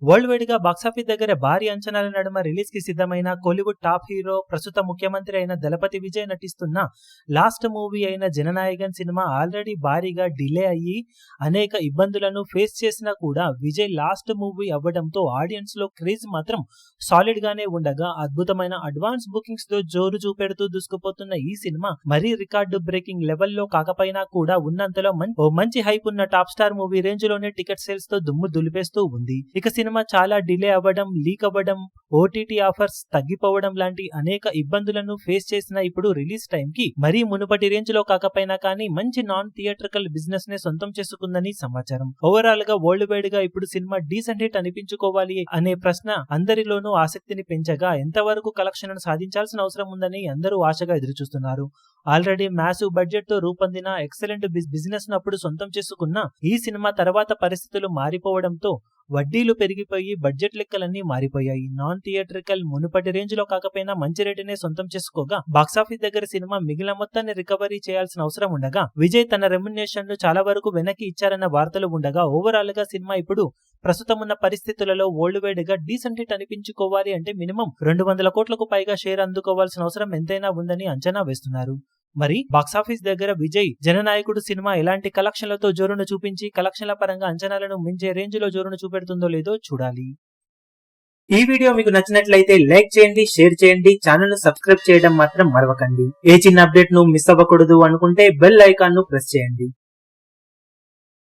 World wide గా box office దగ్గర భారీ అంచనాల నడుమ రిలీజ్ కి సిద్ధమైన కోలీవుడ్ టాప్ హీరో ప్రస్తుత ముఖ్యమంత్రి అయిన దళపతి విజయ్ నటిస్తున్న లాస్ట్ మూవీ అయిన జననాయకన్ సినిమా ఆల్రెడీ భారీగా డిలే అయ్యి అనేక ఇబ్బందులను ఫేస్ చేసినా కూడా విజయ్ లాస్ట్ మూవీ అవ్వడంతో ఆడియన్స్ లో క్రేజ్ మాత్రం సాలిడ్ గానే ఉండగా అద్భుతమైన అడ్వాన్స్ బుకింగ్స్ తో జోరు చూపెడుతూ దూసుకుపోతున్న ఈ సినిమా మరీ రికార్డు బ్రేకింగ్ లెవెల్లో కాకపోయినా కూడా ఉన్నంతలో మంచి హైప్ ఉన్న టాప్ స్టార్ మూవీ రేంజ్ లోనే టికెట్ సేల్స్ తో దుమ్ము దులిపేస్తూ ఉంది. ఇక సినిమా చాలా డిలే అవ్వడం, లీక్ అవ్వడం, ఓటీటీ ఆఫర్స్ తగ్గిపోవడం లాంటి అనేక ఇబ్బందులను ఫేస్ చేసిన ఇప్పుడు రిలీజ్ టైం కి మరీ మునుపటి రేంజ్ లో కాకపోయినా కానీ మంచి నాన్ థియేట్రికల్ బిజినెస్ నే సొంతం చేసుకుందని సమాచారం. ఓవరాల్ గా వరల్డ్ వైడ్ గా ఇప్పుడు సినిమా డీసెంట్ హిట్ అనిపించుకోవాలి అనే ప్రశ్న అందరిలోనూ ఆసక్తిని పెంచగా ఎంతవరకు కలెక్షన్ సాధించాల్సిన అవసరం ఉందని అందరూ ఆశగా ఎదురుచూస్తున్నారు. ఆల్రెడీ మ్యాసివ్ బడ్జెట్ తో రూపొందిన ఎక్సలెంట్ బిజినెస్ నప్పుడు సొంతం చేసుకున్న ఈ సినిమా తర్వాత పరిస్థితులు మారిపోవడంతో వడ్డీలు పెరిగిపోయి బడ్జెట్ లెక్కలన్నీ మారిపోయాయి. నాన్ థియేట్రికల్ మునుపటి రేంజ్ లో కాకపోయినా మంచి రేటునే సొంతం చేసుకోగా బాక్సాఫీస్ దగ్గర సినిమా మిగిలిన మొత్తాన్ని రికవరీ చేయాల్సిన అవసరం ఉండగా విజయ్ తన రెమ్యునేషన్ ను చాలా వరకు వెనక్కి ఇచ్చారన్న వార్తలు ఉండగా ఓవరాల్ గా సినిమా ఇప్పుడు ప్రస్తుతం ఉన్న పరిస్థితులలో వరల్డ్ వైడ్ గా డీసెంట్ హిట్ అనిపించుకోవాలి అంటే మినిమం 200 కోట్లకు పైగా షేర్ అందుకోవాల్సిన అవసరం ఎంతైనా ఉందని అంచనా వేస్తున్నారు. మరి బాక్సాఫీస్ దగ్గర విజయ్ జననాయకుడు సినిమా ఎలాంటి కలెక్షన్లతో జోరును చూపించి కలెక్షన్ల పరంగా అంచనాలను మించే రేంజ్ లో జోరును చూపెడుతుందో లేదో చూడాలి. ఈ వీడియో మీకు నచ్చినట్లయితే లైక్ చేయండి, షేర్ చేయండి, ఛానల్ ను సబ్స్క్రైబ్ చేయడం మాత్రం మరవకండి. ఏ చిన్న అప్డేట్ ను మిస్ అవ్వకూడదు అనుకుంటే బెల్ ఐకాన్ ను ప్రెస్ చేయండి.